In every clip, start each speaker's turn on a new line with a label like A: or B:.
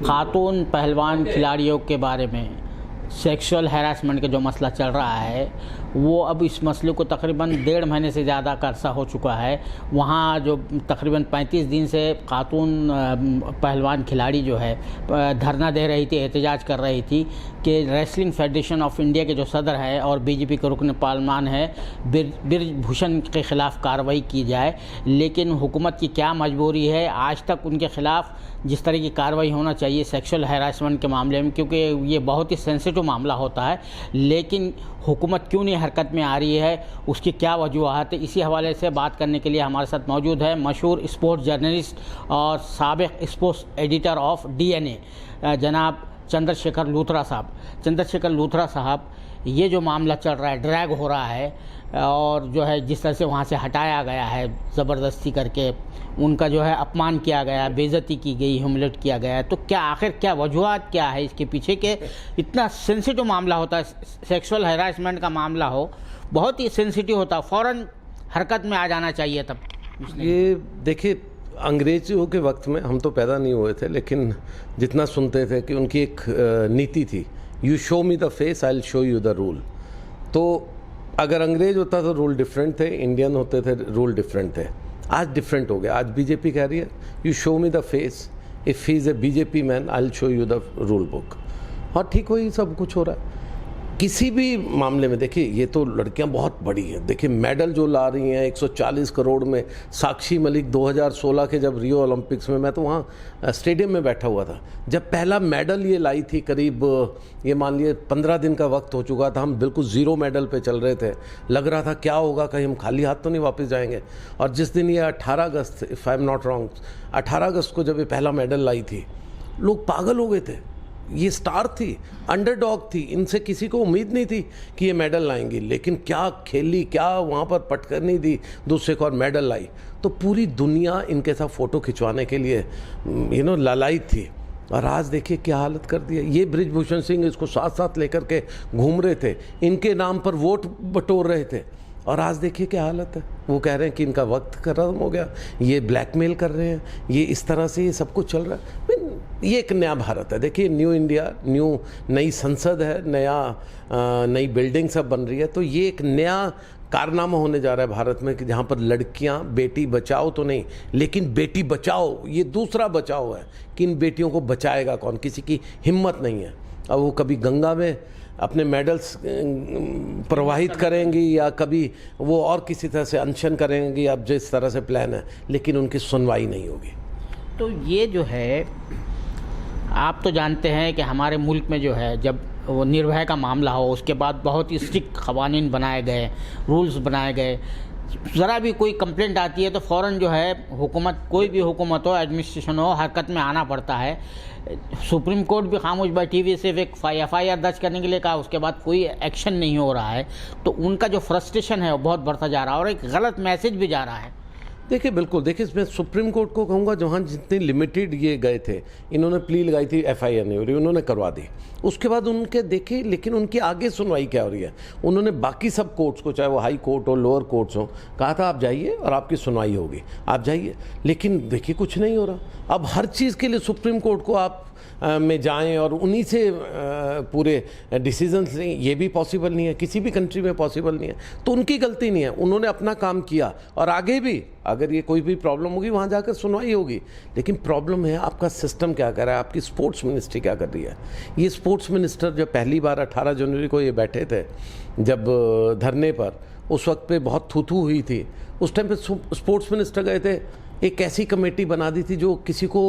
A: खातून पहलवान खिलाड़ियों के बारे में सेक्सुअल हैरासमेंट का जो मसला चल रहा है वो अब इस मसले को तकरीबन 1.5 महीने से ज़्यादा का अरसा हो चुका है। वहाँ जो तकरीबन 35 दिन से खातून पहलवान खिलाड़ी जो है धरना दे रही थी, एहतजाज कर रही थी कि रेसलिंग फेडरेशन ऑफ इंडिया के जो सदर है और बीजेपी के रुकन पार्लियामान है बृजभूषण के ख़िलाफ़ कार्रवाई की जाए। लेकिन हुकूमत की क्या मजबूरी है, आज तक उनके ख़िलाफ़ जिस तरह की कार्रवाई होना चाहिए सेक्सुअल हैरासमेंट के मामले में, क्योंकि ये बहुत ही सेंसिटिव मामला होता है, लेकिन हुकूमत क्यों नहीं हरकत में आ रही है, उसकी क्या वजूहत है। इसी हवाले से बात करने के लिए हमारे साथ मौजूद है मशहूर स्पोर्ट्स जर्नलिस्ट और साबिक़ स्पोर्ट्स एडिटर ऑफ DNA जनाब चंद्रशेखर लूथरा साहब। चंद्रशेखर लूथरा साहब, ये जो मामला चल रहा है, ड्रैग हो रहा है और जो है जिस तरह से वहाँ से हटाया गया है ज़बरदस्ती करके, उनका जो है अपमान किया गया, बेइज्जती की गई, ह्यूमिलेट किया गया है, तो क्या आखिर क्या वजूहत क्या है इसके पीछे के इतना सेंसिटिव मामला होता है, सेक्सुअल हैरासमेंट का मामला हो, बहुत ही सेंसिटिव होता है, फ़ौरन हरकत में आ जाना चाहिए। तब
B: ये देखिए, अंग्रेज़ों के वक्त में हम तो पैदा नहीं हुए थे, लेकिन जितना सुनते थे कि उनकी एक नीति थी, you show me the face I will show you the rule. तो अगर अंग्रेज होता तो रूल डिफरेंट थे, इंडियन होते थे रूल डिफरेंट थे। आज डिफरेंट हो गया। आज बीजेपी कह रही है you show me the face, if he is a BJP man I will show you the rule book. और ठीक वही सब कुछ हो रहा है किसी भी मामले में। देखिए, ये तो लड़कियां बहुत बड़ी हैं। देखिए मेडल जो ला रही हैं 140 करोड़ में। साक्षी मलिक 2016 के जब रियो ओलंपिक्स में, मैं तो वहाँ स्टेडियम में बैठा हुआ था, जब पहला मेडल ये लाई थी, करीब ये मान लिए 15 दिन का वक्त हो चुका था, हम बिल्कुल ज़ीरो मेडल पे चल रहे थे। लग रहा था क्या होगा, कहीं हम खाली हाथ तो नहीं वापस जाएंगे। और जिस दिन ये 18 अगस्त, if I am not wrong, 18 अगस्त को जब ये पहला मेडल लाई थी, लोग पागल हो गए थे। ये स्टार थी, अंडरडॉग थी, इनसे किसी को उम्मीद नहीं थी कि ये मेडल लाएंगी, लेकिन क्या खेली, क्या वहाँ पर पटकनी दी दूसरे को और मेडल लाई। तो पूरी दुनिया इनके साथ फ़ोटो खिंचवाने के लिए लालाई थी। और आज देखिए क्या हालत कर दिया। ये बृजभूषण सिंह इसको साथ साथ लेकर के घूम रहे थे, इनके नाम पर वोट बटोर रहे थे, और आज देखिए क्या हालत है। वो कह रहे हैं कि इनका वक्त खत्म हो गया, ये ब्लैकमेल कर रहे हैं, ये इस तरह से ये सब कुछ चल रहा है। ये एक नया भारत है। देखिए, न्यू इंडिया, नई संसद है, नई बिल्डिंग सब बन रही है। तो ये एक नया कारनामा होने जा रहा है भारत में कि जहाँ पर लड़कियाँ, बेटी बचाओ तो नहीं, लेकिन बेटी बचाओ, ये दूसरा बचाओ है कि इन बेटियों को बचाएगा कौन। किसी की हिम्मत नहीं है। अब वो कभी गंगा में अपने मेडल्स प्रवाहित करेंगी या कभी वो और किसी तरह से अनशन करेंगी, अब जिस तरह से प्लान है, लेकिन उनकी सुनवाई नहीं होगी।
A: तो ये जो है, आप तो जानते हैं कि हमारे मुल्क में जो है, जब वो निर्भया का मामला हो, उसके बाद बहुत ही स्ट्रिक्ट क़वानीन बनाए गए, रूल्स बनाए गए। ज़रा भी कोई कंप्लेंट आती है तो फ़ौरन जो है हुकूमत, कोई भी हुकूमत हो, एडमिनिस्ट्रेशन हो, हरकत में आना पड़ता है। सुप्रीम कोर्ट भी खामोश बैठी हुई, सिर्फ एक FIR दर्ज करने के लिए कहा, उसके बाद कोई एक्शन नहीं हो रहा है। तो उनका जो फ्रस्ट्रेशन है वो बहुत बढ़ता जा रहा है और एक गलत मैसेज भी जा रहा है।
B: देखिए, बिल्कुल, देखिए, इसमें सुप्रीम कोर्ट को कहूँगा, जहाँ जितनी लिमिटेड ये गए थे, इन्होंने प्ली लगाई थी, FIR नहीं हो रही, उन्होंने करवा दी। उसके बाद उनके देखे, लेकिन उनकी आगे सुनवाई क्या हो रही है। उन्होंने बाकी सब कोर्ट्स को, चाहे वो हाई कोर्ट हो, लोअर कोर्ट्स हो, कहा था आप जाइए और आपकी सुनवाई होगी, आप जाइए। लेकिन देखिए कुछ नहीं हो रहा। अब हर चीज़ के लिए सुप्रीम कोर्ट को आप में जाएं और उन्हीं से पूरे डिसीजंस लें, ये भी पॉसिबल नहीं है, किसी भी कंट्री में पॉसिबल नहीं है। तो उनकी गलती नहीं है, उन्होंने अपना काम किया और आगे भी अगर ये कोई भी प्रॉब्लम होगी वहाँ जाकर सुनवाई होगी। लेकिन प्रॉब्लम है आपका सिस्टम क्या कर रहा है, आपकी स्पोर्ट्स मिनिस्ट्री क्या कर रही है। ये स्पोर्ट्स मिनिस्टर जब पहली बार 18 जनवरी को ये बैठे थे जब धरने पर, उस वक्त पे बहुत थू हुई थी। उस टाइम पे स्पोर्ट्स मिनिस्टर गए थे, एक ऐसी कमेटी बना दी थी जो किसी को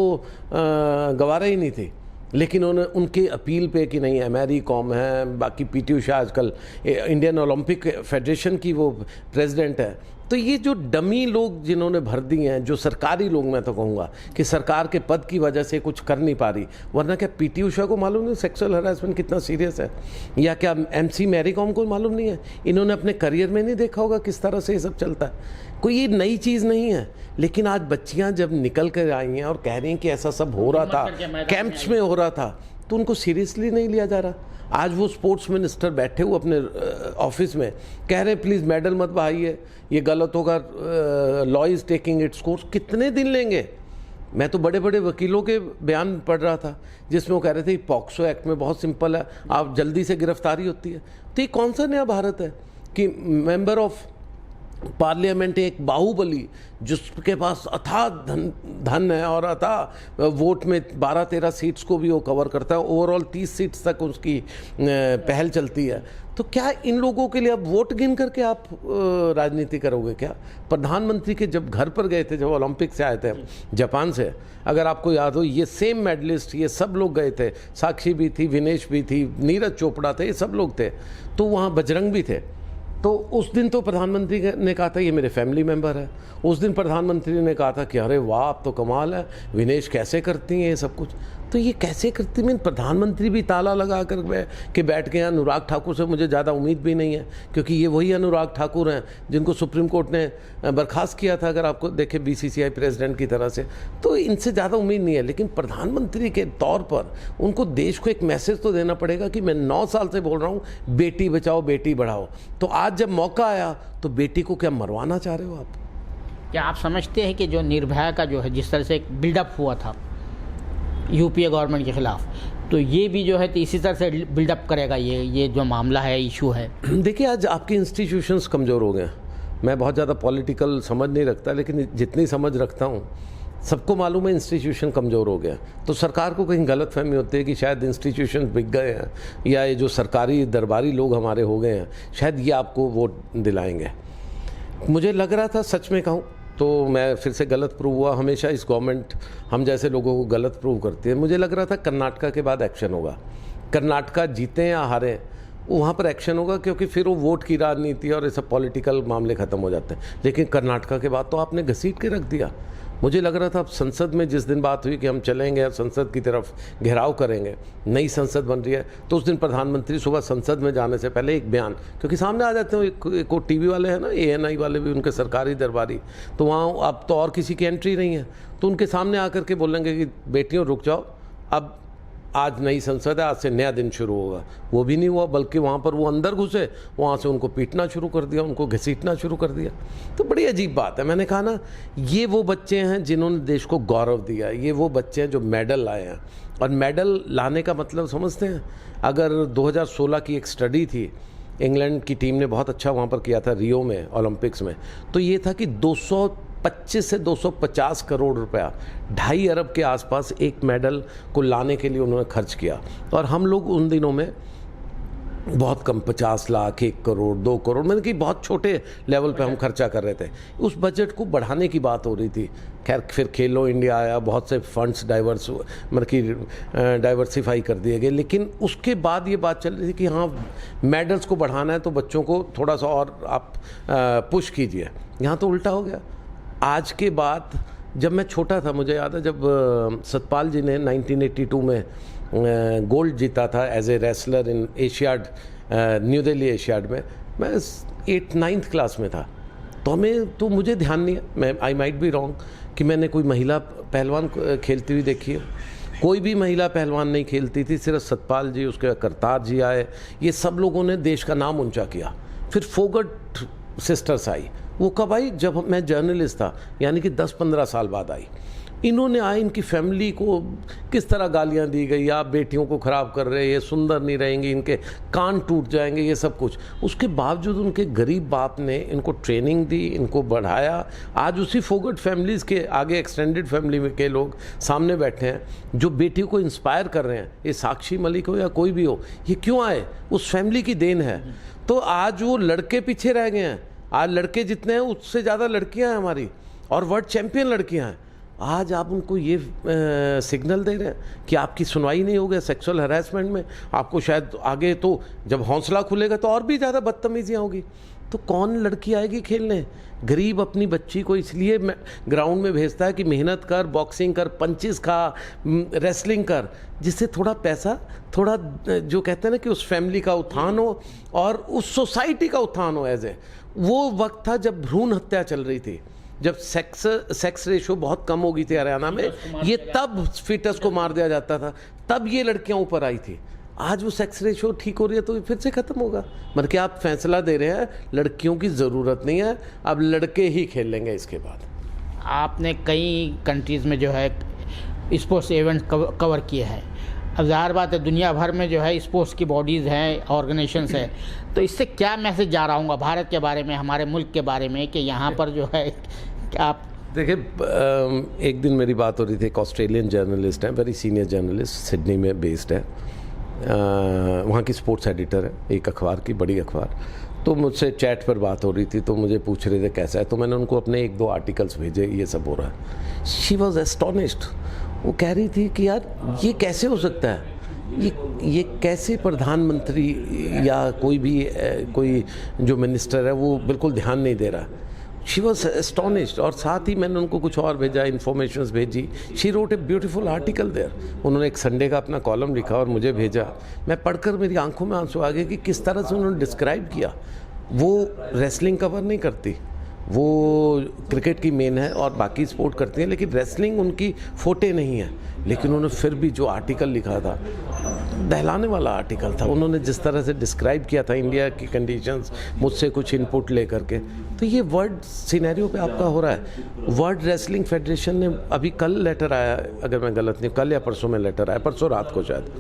B: गवारा ही नहीं थी, लेकिन उन्होंने उनकी अपील पे कि नहीं, मैरी कॉम है, बाकी PT उषा आजकल इंडियन ओलंपिक फेडरेशन की वो प्रेसिडेंट है। तो ये जो डमी लोग जिन्होंने भर दिए हैं, जो सरकारी लोग, मैं तो कहूँगा कि सरकार के पद की वजह से कुछ कर नहीं पा रही। वरना क्या PT उषा को मालूम नहीं सेक्सुअल हरासमेंट कितना सीरियस है, या क्या MC मैरी कॉम को मालूम नहीं है। इन्होंने अपने करियर में नहीं देखा होगा किस तरह से ये सब चलता है। कोई ये नई चीज़ नहीं है। लेकिन आज बच्चियाँ जब निकल कर आई हैं और कह रही हैं कि ऐसा सब हो रहा था, कैंप्स में हो रहा था, तो उनको सीरियसली नहीं लिया जा रहा। आज वो स्पोर्ट्स मिनिस्टर बैठे हुए अपने ऑफिस में कह रहे हैं प्लीज़ मेडल मत बहाइए, ये गलत होगा, law is taking its course. कितने दिन लेंगे? मैं तो बड़े बड़े वकीलों के बयान पढ़ रहा था जिसमें वो कह रहे थे पॉक्सो एक्ट में बहुत सिंपल है, आप जल्दी से गिरफ्तारी होती है। तो ये कौन सा नया भारत है कि मेंबर ऑफ पार्लियामेंट एक बाहुबली जिसके पास अथाह धन है और अथाह वोट में 12-13 सीट्स को भी वो कवर करता है, ओवरऑल 30 सीट्स तक उसकी पहल चलती है। तो क्या इन लोगों के लिए अब वोट गिन करके आप राजनीति करोगे क्या? प्रधानमंत्री के जब घर पर गए थे, जब ओलंपिक से आए थे जापान से, अगर आपको याद हो, ये सेम मेडलिस्ट ये सब लोग गए थे, साक्षी भी थी, विनेश भी थी, नीरज चोपड़ा थे, ये सब लोग थे, तो वहाँ बजरंग भी थे। तो उस दिन तो प्रधानमंत्री ने कहा था ये मेरे फैमिली मेंबर है। उस दिन प्रधानमंत्री ने कहा था कि अरे वाह आप तो कमाल है, विनेश कैसे करती हैं ये सब कुछ। तो ये कैसे करती हैं? प्रधानमंत्री भी ताला लगा कर के बैठ गए। अनुराग ठाकुर से मुझे ज़्यादा उम्मीद भी नहीं है, क्योंकि ये वही अनुराग ठाकुर हैं जिनको सुप्रीम कोर्ट ने बर्खास्त किया था, अगर आपको देखे BCCI प्रेसिडेंट की तरह से। तो इनसे ज़्यादा उम्मीद नहीं है, लेकिन प्रधानमंत्री के तौर पर उनको देश को एक मैसेज तो देना पड़ेगा कि मैं 9 साल से बोल रहा हूँ बेटी बचाओ बेटी बढ़ाओ। तो आज जब मौका आया तो बेटी को क्या मरवाना चाह रहे हो आप?
A: क्या आप समझते हैं कि जो निर्भया का जो है जिस तरह से एक बिल्डअप हुआ था यूपीए गवर्नमेंट के खिलाफ, तो ये भी जो है तो इसी तरह से बिल्डअप करेगा ये जो मामला है, इशू है?
B: देखिए आज आपके इंस्टीट्यूशंस कमज़ोर हो गए। मैं बहुत ज़्यादा पॉलिटिकल समझ नहीं रखता, लेकिन जितनी समझ रखता हूँ सबको मालूम है इंस्टीट्यूशन कमज़ोर हो गया। तो सरकार को कहीं गलतफहमी होती है कि शायद इंस्टीट्यूशन बिक गए हैं या ये जो सरकारी दरबारी लोग हमारे हो गए हैं शायद ये आपको वोट दिलाएंगे। मुझे लग रहा था, सच में कहूँ तो मैं फिर से गलत प्रूव हुआ। हमेशा इस गवर्नमेंट हम जैसे लोगों को गलत प्रूव करती है। मुझे लग रहा था कर्नाटका के बाद एक्शन होगा, कर्नाटका जीते या हारे वहाँ पर एक्शन होगा, क्योंकि फिर वो वोट की राजनीति और ये सब पॉलिटिकल मामले ख़त्म हो जाते हैं। लेकिन कर्नाटका के बाद तो आपने घसीट के रख दिया। मुझे लग रहा था अब संसद में जिस दिन बात हुई कि हम चलेंगे अब संसद की तरफ घेराव करेंगे, नई संसद बन रही है, तो उस दिन प्रधानमंत्री सुबह संसद में जाने से पहले एक बयान, क्योंकि सामने आ जाते हैं को टीवी वाले हैं ना, ANI वाले भी, उनके सरकारी दरबारी, तो वहाँ अब तो और किसी की एंट्री नहीं है, तो उनके सामने आकर के बोलेंगे कि बेटियों रुक जाओ, अब आज नई संसद है, आज से नया दिन शुरू होगा। वो भी नहीं हुआ, बल्कि वहाँ पर वो अंदर घुसे, वहाँ से उनको पीटना शुरू कर दिया, उनको घसीटना शुरू कर दिया। तो बड़ी अजीब बात है। मैंने कहा ना, ये वो बच्चे हैं जिन्होंने देश को गौरव दिया, ये वो बच्चे हैं जो मेडल लाए हैं। और मेडल लाने का मतलब समझते हैं? अगर 2016 की एक स्टडी थी, इंग्लैंड की टीम ने बहुत अच्छा वहाँ पर किया था रियो में ओलंपिक्स में, तो ये था कि 225 से 250 करोड़ रुपया, 2.5 अरब के आसपास एक मेडल को लाने के लिए उन्होंने खर्च किया। और हम लोग उन दिनों में बहुत कम, 50 लाख, 1 करोड़, 2 करोड़, मतलब कि बहुत छोटे लेवल पे हम खर्चा कर रहे थे। उस बजट को बढ़ाने की बात हो रही थी। खैर फिर खेलो इंडिया आया, बहुत से फंड्स डाइवर्सिफाई कर दिए गए, लेकिन उसके बाद ये बात चल रही थी कि हाँ मेडल्स को बढ़ाना है तो बच्चों को थोड़ा सा और आप पुश कीजिए। यहाँ तो उल्टा हो गया। आज के बाद, जब मैं छोटा था, मुझे याद है जब सतपाल जी ने 1982 में गोल्ड जीता था as a wrestler in Asiad, New Delhi Asiad में, मैं 8th-9th क्लास में था। तो मुझे ध्यान नहीं है, मैं आई माइट बी रॉन्ग, कि मैंने कोई महिला पहलवान खेलती हुई देखी है। कोई भी महिला पहलवान नहीं खेलती थी, सिर्फ सतपाल जी, उसके करतार जी आए, ये सब लोगों ने देश का नाम ऊंचा किया। फिर फोगट सिस्टर्स आई, वो कब आई? जब मैं जर्नलिस्ट था, यानी कि 10-15 साल बाद आई। इन्होंने आए, इनकी फैमिली को किस तरह गालियां दी गई, आप बेटियों को ख़राब कर रहे, ये सुंदर नहीं रहेंगी, इनके कान टूट जाएंगे, ये सब कुछ। उसके बावजूद उनके गरीब बाप ने इनको ट्रेनिंग दी, इनको बढ़ाया। आज उसी फोगट फैमिलीज़ के आगे एक्सटेंडेड फैमिली में के लोग सामने बैठे हैं जो बेटियों को इंस्पायर कर रहे हैं। ये साक्षी मलिक हो या कोई भी हो, ये क्यों आए? उस फैमिली की देन है। तो आज वो लड़के पीछे रह गए हैं। आज लड़के जितने हैं उससे ज़्यादा लड़कियां हैं हमारी, और वर्ल्ड चैंपियन लड़कियां हैं। आज आप उनको ये सिग्नल दे रहे हैं कि आपकी सुनवाई नहीं होगी सेक्सुअल हरासमेंट में। आपको शायद आगे तो जब हौसला खुलेगा तो और भी ज़्यादा बदतमीजियाँ होगी। तो कौन लड़की आएगी खेलने? गरीब अपनी बच्ची को इसलिए ग्राउंड में भेजता है कि मेहनत कर, बॉक्सिंग कर, पंचेस खा, रेसलिंग कर, जिससे थोड़ा पैसा, थोड़ा जो कहते हैं ना कि उस फैमिली का उत्थान हो और उस सोसाइटी का उत्थान हो। एज ए वो वक्त था जब भ्रूण हत्या चल रही थी, जब सेक्स रेशो बहुत कम हो गई थी हरियाणा में, ये तब फीटस को मार दिया जाता था, तब ये लड़कियां ऊपर आई थी। आज वो सेक्स रेशो ठीक हो रही है तो फिर से ख़त्म होगा। मतलब कि आप फैसला दे रहे हैं लड़कियों की ज़रूरत नहीं है, अब लड़के ही खेल लेंगे इसके बाद।
A: आपने कई कंट्रीज़ में जो है स्पोर्ट्स इवेंट कवर किए हैं। अब ज़ाहिर बात है दुनिया भर में जो है स्पोर्ट्स की बॉडीज़ हैं, ऑर्गेनाइजेशंस हैं, तो इससे क्या मैसेज जा रहा होगा भारत के बारे में, हमारे मुल्क के बारे में, कि यहाँ पर जो है आप
B: देखिए, एक दिन मेरी बात हो रही थी, एक ऑस्ट्रेलियन जर्नलिस्ट हैं, वेरी सीनियर जर्नलिस्ट, सिडनी में बेस्ड है, वहाँ की स्पोर्ट्स एडिटर है एक अखबार की, बड़ी अखबार। तो मुझसे चैट पर बात हो रही थी, तो मुझे पूछ रहे थे कैसा है, तो मैंने उनको अपने 1-2 आर्टिकल्स भेजे, ये सब हो रहा है। She was astonished. वो कह रही थी कि यार ये कैसे हो सकता है, ये कैसे प्रधानमंत्री या कोई जो मिनिस्टर है वो बिल्कुल ध्यान नहीं दे रहा। She was astonished. और साथ ही मैंने उनको कुछ और भेजा, इन्फॉर्मेशंस भेजी। She wrote a beautiful article there. उन्होंने एक संडे का अपना कॉलम लिखा और मुझे भेजा। मैं पढ़कर मेरी आंखों में आंसू आ गए कि किस तरह से उन्होंने डिस्क्राइब किया। वो रेसलिंग कवर नहीं करती, वो क्रिकेट की मेन है और बाकी स्पोर्ट करती हैं, लेकिन रेसलिंग उनकी फोटे नहीं है। लेकिन उन्होंने फिर भी जो आर्टिकल लिखा था, दहलाने वाला आर्टिकल था। उन्होंने जिस तरह से डिस्क्राइब किया था इंडिया की कंडीशंस, मुझसे कुछ इनपुट लेकर के, तो ये वर्ल्ड सिनेरियो पे आपका हो रहा है। वर्ल्ड रेसलिंग फेडरेशन ने अभी कल लेटर आया, अगर मैं गलत नहीं, कल या परसों में लेटर आया, परसों रात को शायद,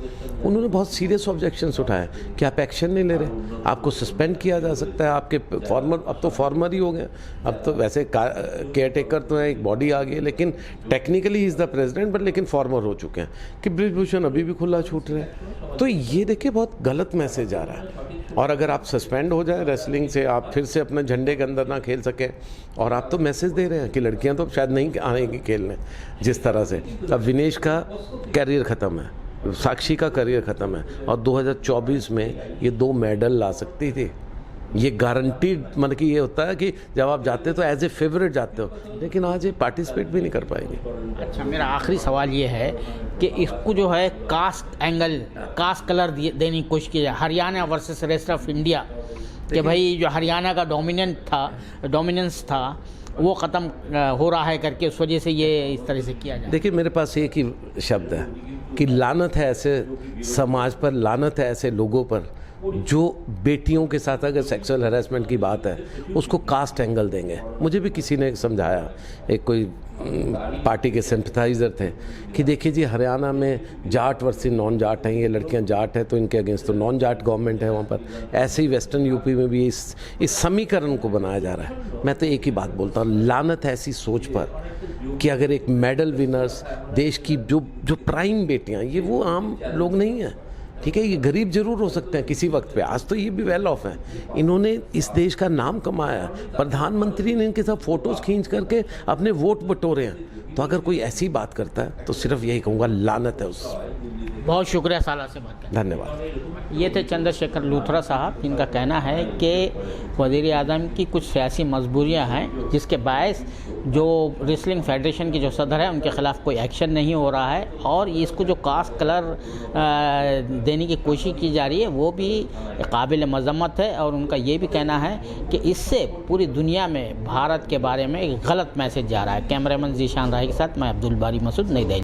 B: उन्होंने बहुत सीरियस ऑब्जेक्शंस उठाए कि आप एक्शन नहीं ले रहे, आपको सस्पेंड किया जा सकता है, आपके फॉर्मर, अब तो फॉर्मर ही हो गए, अब तो वैसे केयर टेकर तो है, एक बॉडी आ गई, लेकिन technically he is the president, but लेकिन फॉर्मर हो चुके हैं कि बृजभूषण अभी भी खुला छूट रहे हैं। तो ये देखिए बहुत गलत मैसेज आ रहा है। और अगर आप सस्पेंड हो जाए रेसलिंग से, आप फिर से अपने झंडे के अंदर ना खेल सकें, और आप तो मैसेज दे रहे हैं कि लड़कियां तो शायद नहीं आएंगी खेलने जिस तरह से। अब विनेश का कैरियर ख़त्म है, साक्षी का करियर ख़त्म है, और 2024 में ये 2 मेडल ला सकती थी। ये गारंटीड, मतलब कि ये होता है कि जब आप जाते हो तो एज ए फेवरेट जाते हो, लेकिन आज ये पार्टिसिपेट भी नहीं कर पाएंगे।
A: अच्छा, मेरा आखिरी सवाल ये है कि इसको जो है कास्ट कलर देने की कोशिश की जाए, Haryana versus rest of India, कि भाई जो हरियाणा का डोमिनेंस था वो ख़त्म हो रहा है करके, उस वजह से ये इस तरह से किया जाए।
B: देखिए, मेरे पास एक ही शब्द है कि लानत है ऐसे समाज पर, लानत है ऐसे लोगों पर जो बेटियों के साथ अगर सेक्सुअल हैरेसमेंट की बात है उसको कास्ट एंगल देंगे। मुझे भी किसी ने समझाया, एक कोई पार्टी के सिंपथाइज़र थे, कि देखिए जी हरियाणा में जाट वर्सेस नॉन जाट हैं, ये लड़कियां जाट हैं तो इनके अगेंस्ट तो नॉन जाट गवर्नमेंट है वहाँ पर। ऐसे ही वेस्टर्न यूपी में भी इस समीकरण को बनाया जा रहा है। मैं तो एक ही बात बोलता हूँ, लानत है ऐसी सोच पर कि अगर एक मेडल विनर्स, देश की जो प्राइम बेटियाँ, ये वो आम लोग नहीं हैं, ठीक है, ये गरीब जरूर हो सकते हैं किसी वक्त पे, आज तो ये भी वेल ऑफ हैं, इन्होंने इस देश का नाम कमाया, प्रधानमंत्री ने इनके साथ फोटोज खींच करके अपने वोट बटोरे हैं। तो अगर कोई ऐसी बात करता है तो सिर्फ यही कहूँगा, लानत है उस।
A: बहुत शुक्रिया साला से बात करने।
B: धन्यवाद।
A: ये थे चंद्रशेखर लूथरा साहब, जिनका कहना है कि वज़ीर आज़म की कुछ सियासी मजबूरियां हैं, जिसके बायस जो रेसलिंग फेडरेशन की जो सदर है उनके ख़िलाफ़ कोई एक्शन नहीं हो रहा है, और इसको जो कास्ट कलर देने की कोशिश की जा रही है वो भी काबिल मज़म्मत है। और उनका ये भी कहना है कि इससे पूरी दुनिया में भारत के बारे में एक गलत मैसेज जा रहा है। कैमरामैन जीशान राही के साथ मैं अब्दुल बारी मसूद, नई दिल्ली।